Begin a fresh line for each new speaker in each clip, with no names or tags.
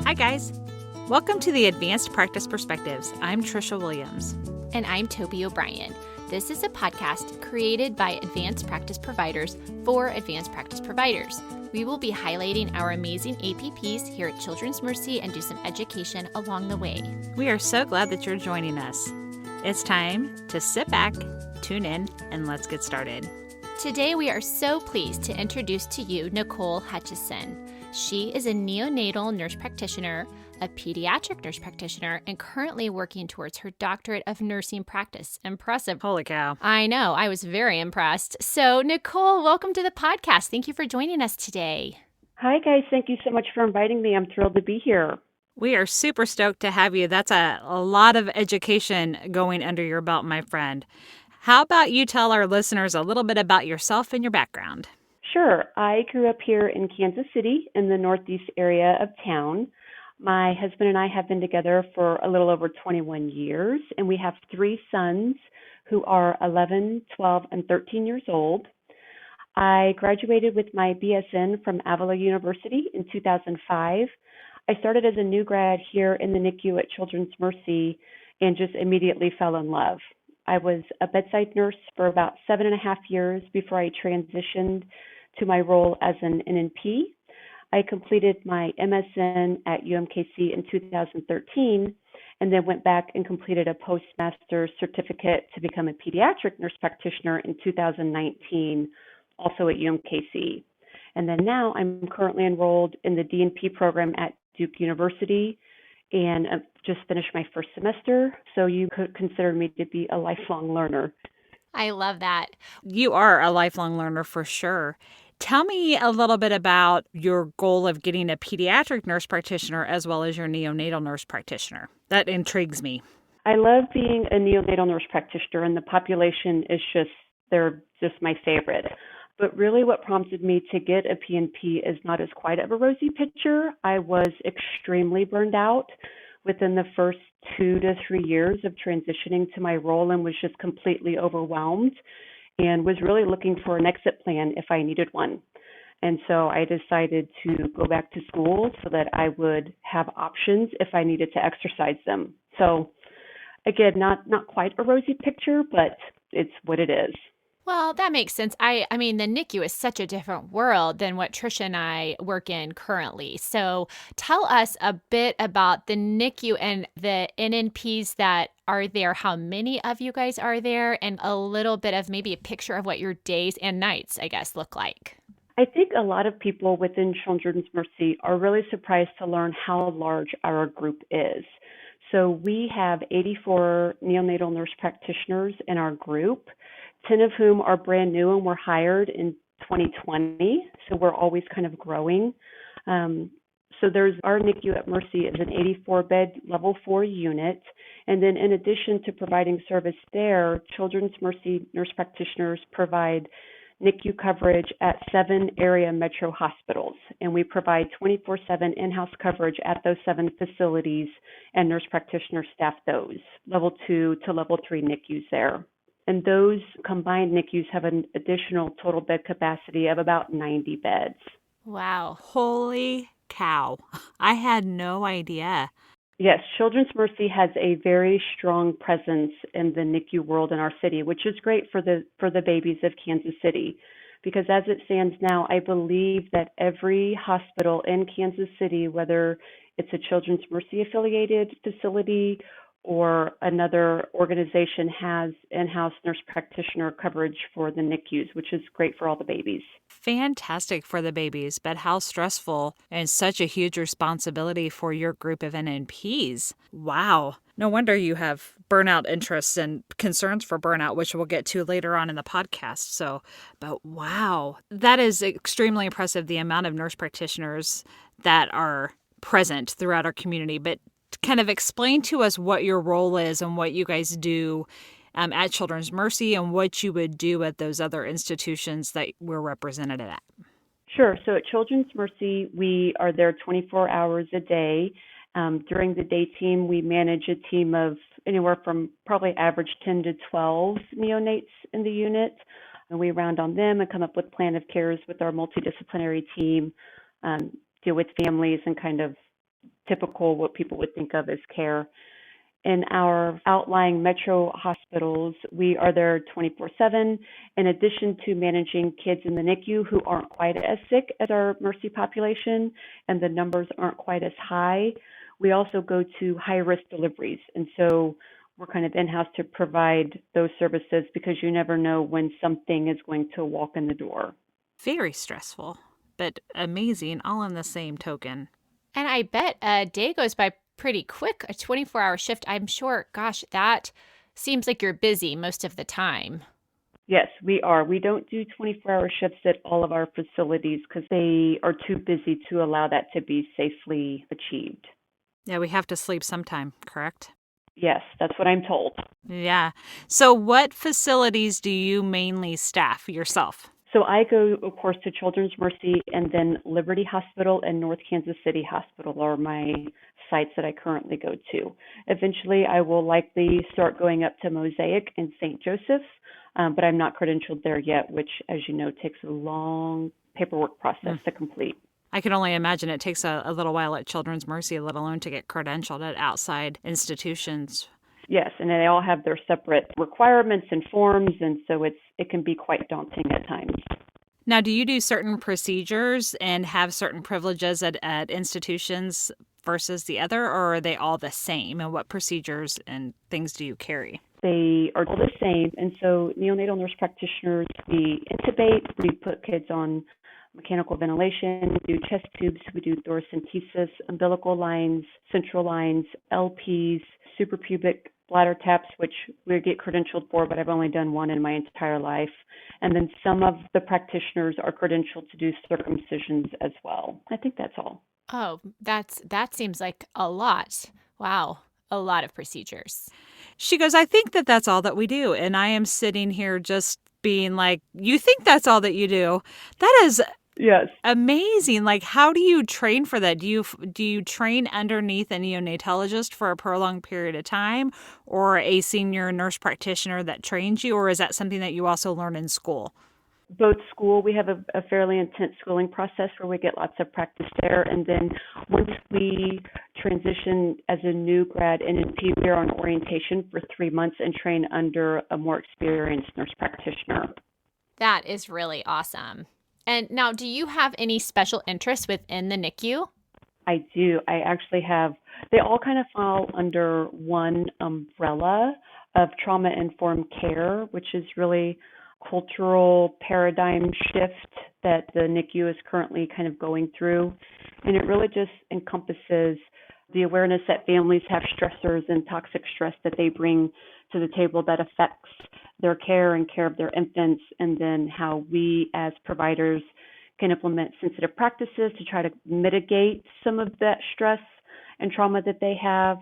Hi, guys. Welcome to the Advanced Practice Perspectives. I'm Trisha Williams.
And I'm Toby O'Brien. This is a podcast created by advanced practice providers for advanced practice providers. We will be highlighting our amazing APPs here at Children's Mercy and do some education along the way.
We are so glad that you're joining us. It's time to sit back, tune in, and let's get started.
Today, we are so pleased to introduce to you Nicole Hutcheson. She is a neonatal nurse practitioner, a pediatric nurse practitioner, and currently working towards her doctorate of nursing practice. Impressive.
Holy cow.
I know. I was very impressed. So, Nicole, welcome to the podcast. Thank you for joining us today.
Hi, guys. Thank you so much for inviting me. I'm thrilled to be here.
We are super stoked to have you. That's a lot of education going under your belt, my friend. How about you tell our listeners a little bit about yourself and your background?
Sure. I grew up here in Kansas City in the northeast area of town. My husband and I have been together for a little over 21 years, and we have 3 sons who are 11, 12, and 13 years old. I graduated with my BSN from Avila University in 2005. I started as a new grad here in the NICU at Children's Mercy and just immediately fell in love. I was a bedside nurse for about 7.5 years before I transitioned to my role as an NNP. I completed my MSN at UMKC in 2013 and then went back and completed a postmaster certificate to become a pediatric nurse practitioner in 2019, also at UMKC. And then now I'm currently enrolled in the DNP program at Duke University and I've just finished my first semester, so you could consider me to be a lifelong learner.
I love that.
You are a lifelong learner for sure. Tell me a little bit about your goal of getting a pediatric nurse practitioner as well as your neonatal nurse practitioner. That intrigues me.
I love being a neonatal nurse practitioner, and the population is they're just my favorite. But really what prompted me to get a PNP is not as quite of a rosy picture. I was extremely burned out within the first 2 to 3 years of transitioning to my role and was just completely overwhelmed and was really looking for an exit plan if I needed one. And so I decided to go back to school so that I would have options if I needed to exercise them. So again, not quite a rosy picture, but it's what it is.
Well, that makes sense. I mean, the NICU is such a different world than what Trisha and I work in currently. So tell us a bit about the NICU and the NNPs that are there, how many of you guys are there, and a little bit of maybe a picture of what your days and nights, I guess, look like.
I think a lot of people within Children's Mercy are really surprised to learn how large our group is. So we have 84 neonatal nurse practitioners in our group, 10 of whom are brand new and were hired in 2020. So we're always kind of growing. So there's our NICU at Mercy is an 84-bed level 4 unit. And then in addition to providing service there, Children's Mercy nurse practitioners provide NICU coverage at 7 area metro hospitals. And we provide 24/7 in-house coverage at those 7 facilities, and nurse practitioners staff those, level 2 to level 3 NICUs there. And those combined NICUs have an additional total bed capacity of about 90 beds.
Wow.
Holy cow. I had no idea.
Yes, Children's Mercy has a very strong presence in the NICU world in our city, which is great for the babies of Kansas City. Because as it stands now, I believe that every hospital in Kansas City, whether it's a Children's Mercy affiliated facility or another organization, has in-house nurse practitioner coverage for the NICUs, which is great for all the babies.
Fantastic for the babies, but how stressful and such a huge responsibility for your group of NNPs. Wow. No wonder you have burnout interests and concerns for burnout, which we'll get to later on in the podcast. But wow, that is extremely impressive, the amount of nurse practitioners that are present throughout our community. But kind of explain to us what your role is and what you guys do at Children's Mercy and what you would do at those other institutions that we're represented at.
Sure. So at Children's Mercy, we are there 24 hours a day. During the day team, we manage a team of anywhere from probably average 10 to 12 neonates in the unit. And we round on them and come up with plan of cares with our multidisciplinary team, deal with families and kind of typical what people would think of as care. In our outlying metro hospitals, we are there 24/7. In addition to managing kids in the NICU who aren't quite as sick as our Mercy population and the numbers aren't quite as high, we also go to high risk deliveries. And so we're kind of in house to provide those services because you never know when something is going to walk in the door.
Very stressful, but amazing all in the same token.
And I bet a day goes by pretty quick, a 24-hour shift. I'm sure, gosh, that seems like you're busy most of the time.
Yes, we are. We don't do 24-hour shifts at all of our facilities because they are too busy to allow that to be safely achieved.
Yeah, we have to sleep sometime, correct?
Yes, that's what I'm told.
Yeah. So, what facilities do you mainly staff yourself?
So I go, of course, to Children's Mercy, and then Liberty Hospital and North Kansas City Hospital are my sites that I currently go to. Eventually, I will likely start going up to Mosaic and St. Joseph, but I'm not credentialed there yet, which, as you know, takes a long paperwork process to complete.
I can only imagine it takes a little while at Children's Mercy, let alone to get credentialed at outside institutions.
Yes, and they all have their separate requirements and forms, and so it can be quite daunting at times.
Now, do you do certain procedures and have certain privileges at institutions versus the other, or are they all the same? And what procedures and things do you carry?
They are all the same, and so neonatal nurse practitioners, we intubate, we put kids on mechanical ventilation, we do chest tubes, we do thoracentesis, umbilical lines, central lines, LPs, suprapubic bladder taps, which we get credentialed for, but I've only done one in my entire life. And then some of the practitioners are credentialed to do circumcisions as well. I think that's all.
Oh, that seems like a lot. Wow, a lot of procedures.
She goes, I think that's all that we do. And I am sitting here just being like, you think that's all that you do? That is
Yes.
amazing. Like, how do you train for that? Do you train underneath a neonatalogist for a prolonged period of time, or a senior nurse practitioner that trains you, or is that something that you also learn in school?
Both school, we have a fairly intense schooling process where we get lots of practice there. And then once we transition as a new grad NNP, we are on orientation for 3 months and train under a more experienced nurse practitioner.
That is really awesome. And now, do you have any special interests within the NICU?
I do. I actually have, they all kind of fall under one umbrella of trauma-informed care, which is really cultural paradigm shift that the NICU is currently kind of going through. And it really just encompasses the awareness that families have stressors and toxic stress that they bring to the table that affects their care and care of their infants, and then how we as providers can implement sensitive practices to try to mitigate some of that stress and trauma that they have.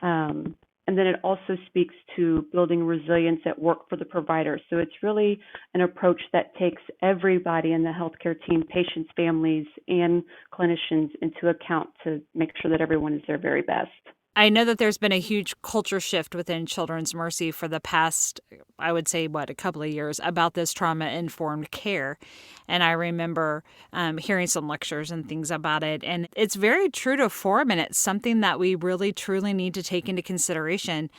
And then it also speaks to building resilience at work for the provider. So it's really an approach that takes everybody in the healthcare team, patients, families, and clinicians into account to make sure that everyone is their very best.
I know that there's been a huge culture shift within Children's Mercy for the past, I would say, a couple of years about this trauma-informed care. And I remember hearing some lectures and things about it. And it's very true to form, and it's something that we really, truly need to take into consideration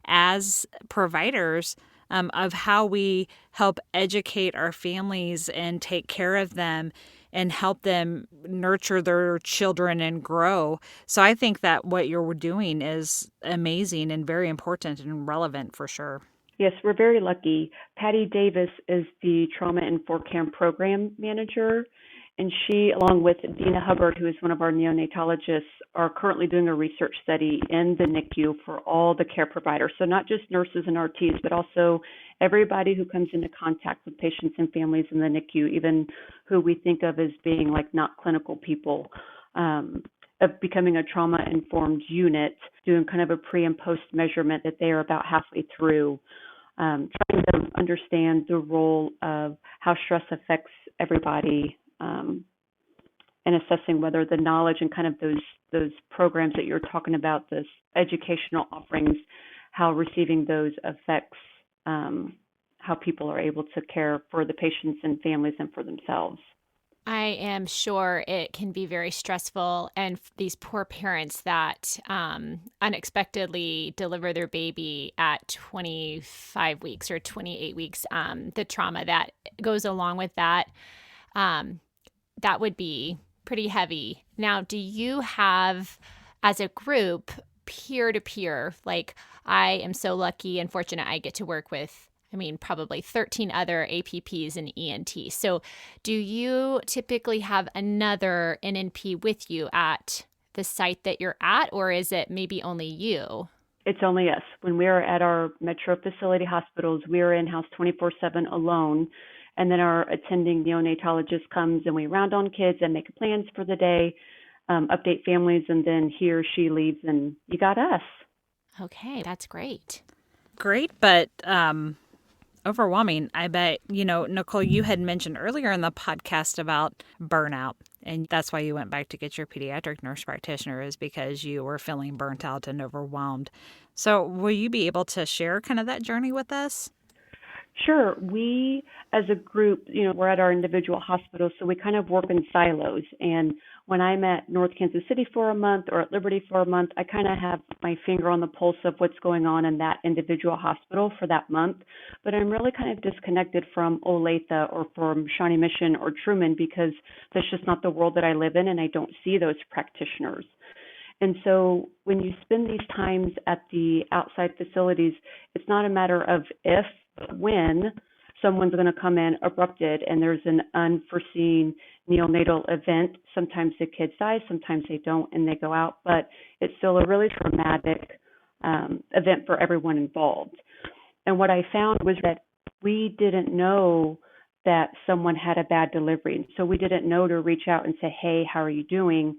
as providers of how we help educate our families and take care of them and help them nurture their children and grow. So I think that what you're doing is amazing and very important and relevant for sure.
Yes, we're very lucky. Patty Davis is the Trauma Informed Care Program Manager, and she, along with Dina Hubbard, who is one of our neonatologists, are currently doing a research study in the NICU for all the care providers. So not just nurses and RTs, but also everybody who comes into contact with patients and families in the NICU, even who we think of as being like not clinical people, of becoming a trauma-informed unit, doing kind of a pre and post measurement that they are about halfway through, trying to understand the role of how stress affects everybody, and assessing whether the knowledge and kind of those programs that you're talking about, this educational offerings, how receiving those affects how people are able to care for the patients and families and for themselves.
I am sure it can be very stressful. And these poor parents that unexpectedly deliver their baby at 25 weeks or 28 weeks, the trauma that goes along with that, um, that would be pretty heavy. Now, do you have, as a group, peer to peer? Like, I am so lucky and fortunate I get to work with, I mean, probably 13 other APPs and ENT. So, do you typically have another NNP with you at the site that you're at, or is it maybe only you?
It's only us. When we are at our metro facility hospitals, we are in-house 24/7 alone. And then our attending neonatologist comes and we round on kids and make plans for the day, update families, and then he or she leaves and you got us.
Okay, that's great.
Great, but overwhelming. I bet, Nicole, you had mentioned earlier in the podcast about burnout. And that's why you went back to get your pediatric nurse practitioner, is because you were feeling burnt out and overwhelmed. So will you be able to share kind of that journey with us?
Sure. We, as a group, we're at our individual hospitals, so we kind of work in silos. And when I'm at North Kansas City for a month or at Liberty for a month, I kind of have my finger on the pulse of what's going on in that individual hospital for that month. But I'm really kind of disconnected from Olathe or from Shawnee Mission or Truman because that's just not the world that I live in, and I don't see those practitioners. And so when you spend these times at the outside facilities, it's not a matter of if, but when someone's going to come in abrupted and there's an unforeseen neonatal event. Sometimes the kids die, sometimes they don't, and they go out, but it's still a really traumatic event for everyone involved. And what I found was that we didn't know that someone had a bad delivery. So we didn't know to reach out and say, hey, how are you doing?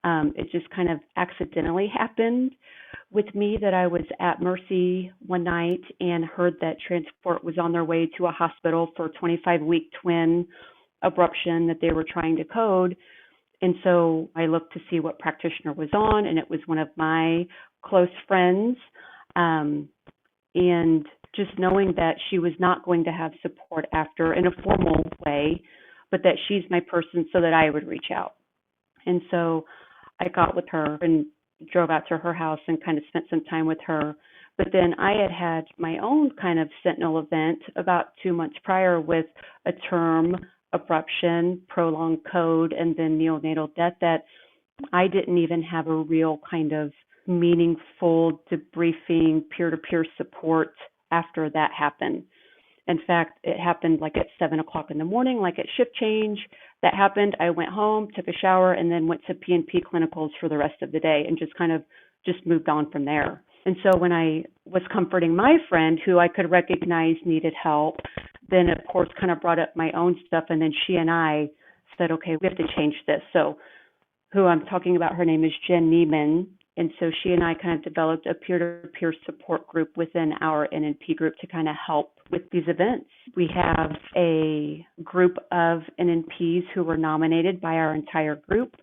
It just kind of accidentally happened with me that I was at Mercy one night and heard that transport was on their way to a hospital for a 25-week twin abruption that they were trying to code. And so I looked to see what practitioner was on, and it was one of my close friends. And just knowing that she was not going to have support after in a formal way, but that she's my person so that I would reach out. And so I got with her and drove out to her house and kind of spent some time with her. But then I had had my own kind of sentinel event about 2 months prior with a term abruption, prolonged code, and then neonatal death that I didn't even have a real kind of meaningful debriefing, peer-to-peer support after that happened. In fact, it happened like at 7 o'clock in the morning, like at shift change. That happened. I went home, took a shower, and then went to P&P clinicals for the rest of the day and just kind of just moved on from there. And so when I was comforting my friend who I could recognize needed help, then of course kind of brought up my own stuff. And then she and I said, okay, we have to change this. So who I'm talking about, her name is Jen Neiman. And so she and I kind of developed a peer-to-peer support group within our NNP group to kind of help with these events. We have a group of NNPs who were nominated by our entire group,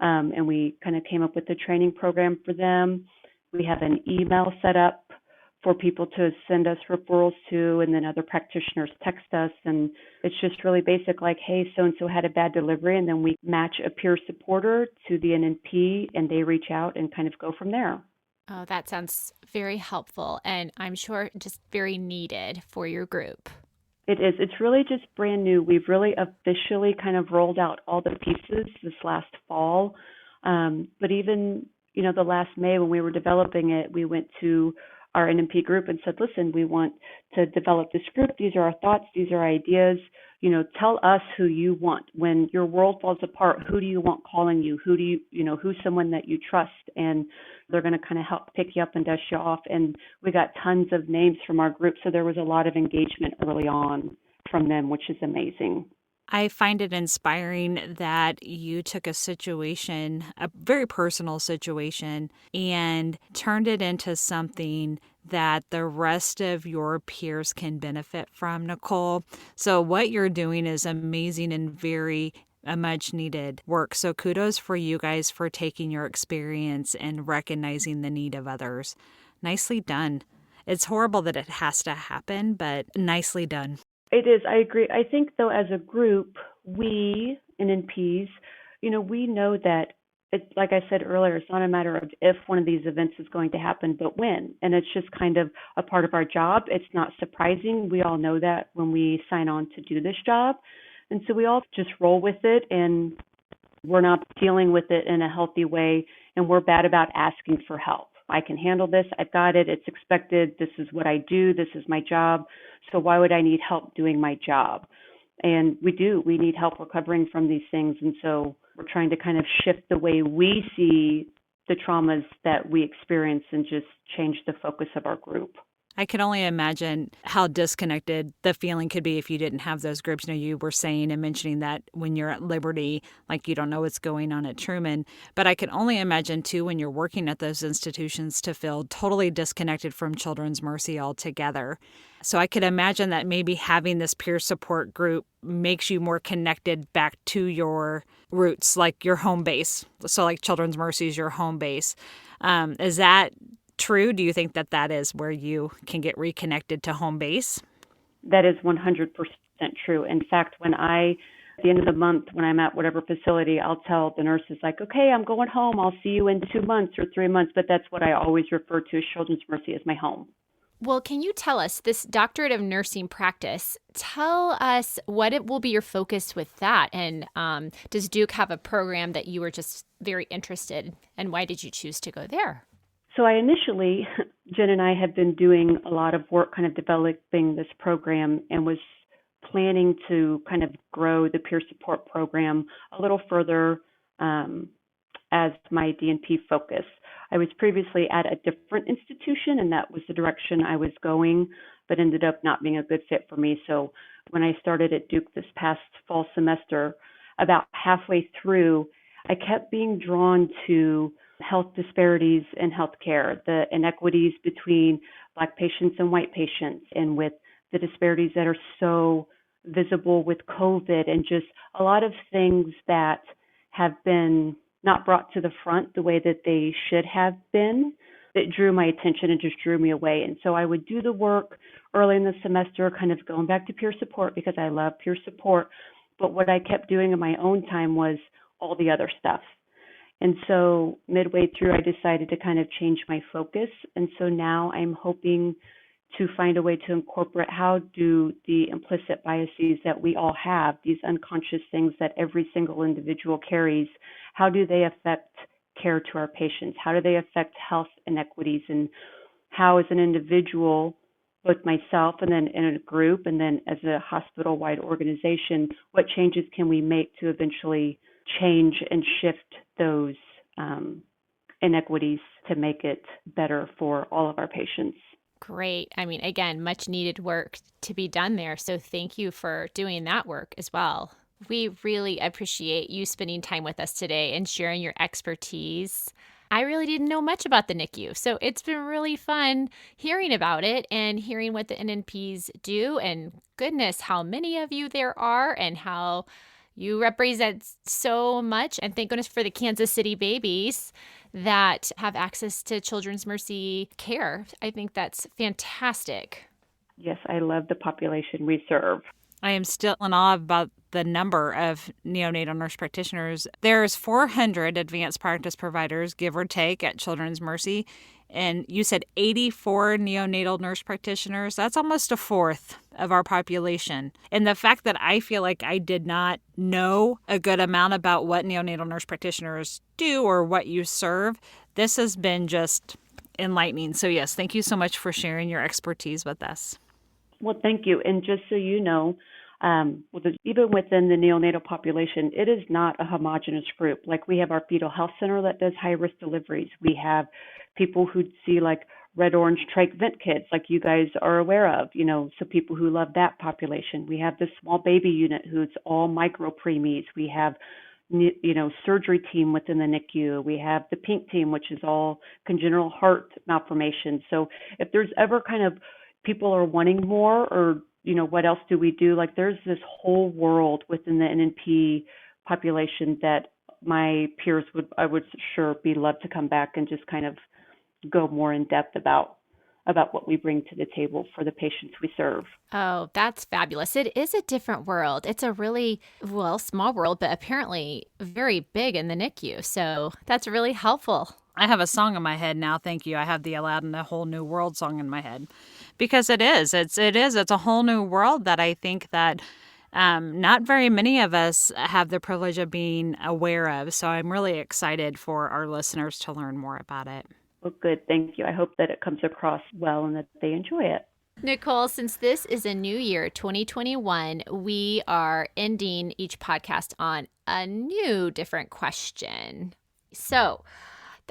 and we kind of came up with a training program for them. We have an email set up for people to send us referrals to, and then other practitioners text us. And it's just really basic, like, hey, so-and-so had a bad delivery, and then we match a peer supporter to the NNP, and they reach out and kind of go from there.
Oh, that sounds very helpful, and I'm sure just very needed for your group.
It is. It's really just brand new. We've really officially kind of rolled out all the pieces this last fall. But even, the last May when we were developing it, we went to our NMP group and said, listen, we want to develop this group. These are our thoughts. These are ideas. Tell us who you want. When your world falls apart, who do you want calling you? Who do who's someone that you trust? And they're going to kind of help pick you up and dust you off. And we got tons of names from our group. So there was a lot of engagement early on from them, which is amazing.
I find it inspiring that you took a situation, a very personal situation, and turned it into something that the rest of your peers can benefit from, Nicole. So what you're doing is amazing and very much needed work. So kudos for you guys for taking your experience and recognizing the need of others. Nicely done. It's horrible that it has to happen, but nicely done.
It is. I agree. I think, though, as a group, we NNPs, we know that it's like I said earlier, it's not a matter of if one of these events is going to happen, but when. And it's just kind of a part of our job. It's not surprising. We all know that when we sign on to do this job. And so we all just roll with it, and we're not dealing with it in a healthy way, and we're bad about asking for help. I can handle this. I've got it. It's expected. This is what I do. This is my job. So why would I need help doing my job? And we do. We need help recovering from these things. And so we're trying to kind of shift the way we see the traumas that we experience and just change the focus of our group.
I can only imagine how disconnected the feeling could be if you didn't have those groups. You were saying and mentioning that when you're at Liberty, like you don't know what's going on at Truman. But I can only imagine, too, when you're working at those institutions to feel totally disconnected from Children's Mercy altogether. So I could imagine that maybe having this peer support group makes you more connected back to your roots, like your home base. So like Children's Mercy is your home base. Is that true? Do you think that that is where you can get reconnected to home base?
That is 100% true. In fact, at the end of the month, when I'm at whatever facility, I'll tell the nurses, like, okay, I'm going home. I'll see you in 2 months or 3 months. But that's what I always refer to as Children's Mercy as my home.
Well, can you tell us this doctorate of nursing practice? Tell us what it will be your focus with that. And does Duke have a program that you were just very interested in? And why did you choose to go there?
So Jen and I have been doing a lot of work kind of developing this program, and was planning to kind of grow the peer support program a little further as my DNP focus. I was previously at a different institution, and that was the direction I was going, but ended up not being a good fit for me. So when I started at Duke this past fall semester, about halfway through, I kept being drawn to health disparities in healthcare, the inequities between Black patients and white patients, and with the disparities that are so visible with COVID, and just a lot of things that have been not brought to the front the way that they should have been, that drew my attention and just drew me away. And so I would do the work early in the semester, kind of going back to peer support because I love peer support. But what I kept doing in my own time was all the other stuff. And so midway through, I decided to kind of change my focus. And so now I'm hoping to find a way to incorporate how do the implicit biases that we all have, these unconscious things that every single individual carries, how do they affect care to our patients? How do they affect health inequities? And how, as an individual, both myself and then in a group and then as a hospital-wide organization, what changes can we make to eventually change and shift those inequities to make it better for all of our patients?
Great. I mean, again, much needed work to be done there. So thank you for doing that work as well. We really appreciate you spending time with us today and sharing your expertise. I really didn't know much about the NICU, so it's been really fun hearing about it and hearing what the NNPs do. And goodness, how many of you there are and how you represent so much. And thank goodness for the Kansas City babies that have access to Children's Mercy care. I think that's fantastic.
Yes, I love the population we serve.
I am still in awe about the number of neonatal nurse practitioners. There's 400 advanced practice providers, give or take, at Children's Mercy. And you said 84 neonatal nurse practitioners. That's almost a fourth of our population. And the fact that I feel like I did not know a good amount about what neonatal nurse practitioners do or what you serve, this has been just enlightening. So yes, thank you so much for sharing your expertise with us.
Well, thank you. And just so you know, even within the neonatal population, it is not a homogenous group. Like, we have our fetal health center that does high-risk deliveries. We have people who see like red, orange trach vent kits, like you guys are aware of, so people who love that population. We have the small baby unit who's all micro preemies. We have, surgery team within the NICU. We have the pink team, which is all congenital heart malformations. So if there's ever kind of people are wanting more, or what else do we do? Like, there's this whole world within the NNP population that my peers I would sure be love to come back and just kind of go more in depth about. about what we bring to the table for the patients we serve.
Oh, that's fabulous. It is a different world. It's a really, well, small world, but apparently very big in the NICU. So that's really helpful.
I have a song in my head now. Thank you. I have the Aladdin, a whole new world song in my head because it is. It's a whole new world that I think that not very many of us have the privilege of being aware of. So I'm really excited for our listeners to learn more about it.
Well, good. Thank you. I hope that it comes across well and that they enjoy it.
Nicole, since this is a new year, 2021, we are ending each podcast on a new, different question. So,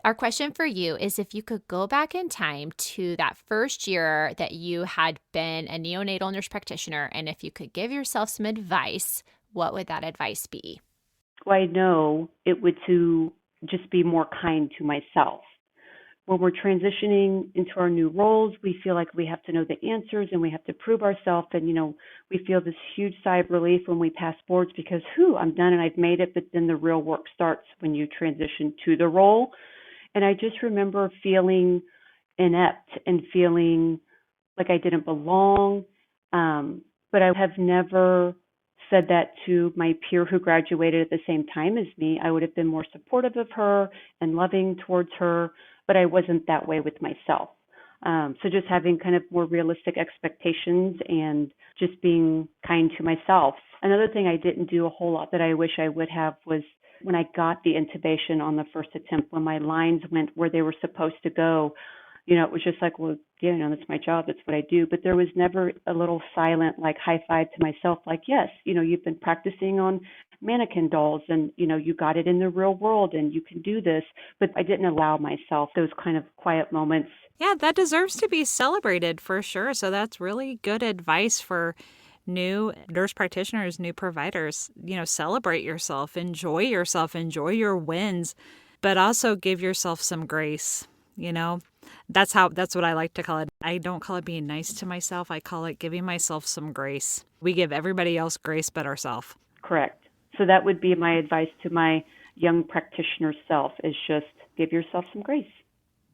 our question for you is if you could go back in time to that first year that you had been a neonatal nurse practitioner, and if you could give yourself some advice, what would that advice be?
Well, I know it would to just be more kind to myself. When we're transitioning into our new roles, we feel like we have to know the answers and we have to prove ourselves. And, we feel this huge sigh of relief when we pass boards because, I'm done and I've made it. But then the real work starts when you transition to the role. And I just remember feeling inept and feeling like I didn't belong. But I have never said that to my peer who graduated at the same time as me. I would have been more supportive of her and loving towards her, but I wasn't that way with myself. So just having kind of more realistic expectations and just being kind to myself. Another thing I didn't do a whole lot that I wish I would have was when I got the intubation on the first attempt, when my lines went where they were supposed to go, it was just like, well, that's my job. That's what I do. But there was never a little silent, like high five to myself, like, yes, you've been practicing on mannequin dolls and, you got it in the real world and you can do this. But I didn't allow myself those kind of quiet moments.
Yeah, that deserves to be celebrated for sure. So that's really good advice for new nurse practitioners, new providers. Celebrate yourself, enjoy your wins, but also give yourself some grace. That's what I like to call it. I don't call it being nice to myself. I call it giving myself some grace. We give everybody else grace but ourselves.
Correct. So that would be my advice to my young practitioner self is just give yourself some grace.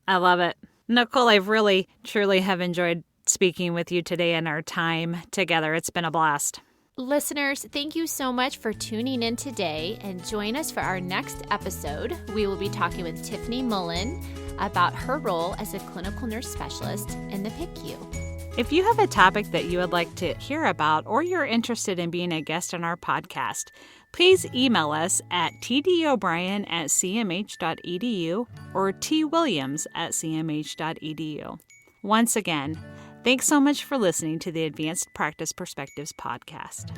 I love it. Nicole, I've really, truly have enjoyed speaking with you today and our time together. It's been a blast.
Listeners, thank you so much for tuning in today and join us for our next episode. We will be talking with Tiffany Mullen about her role as a clinical nurse specialist in the PICU.
If you have a topic that you would like to hear about or you're interested in being a guest on our podcast, please email us at tdobrien@cmh.edu or twilliams@cmh.edu. Once again, thanks so much for listening to the Advanced Practice Perspectives podcast.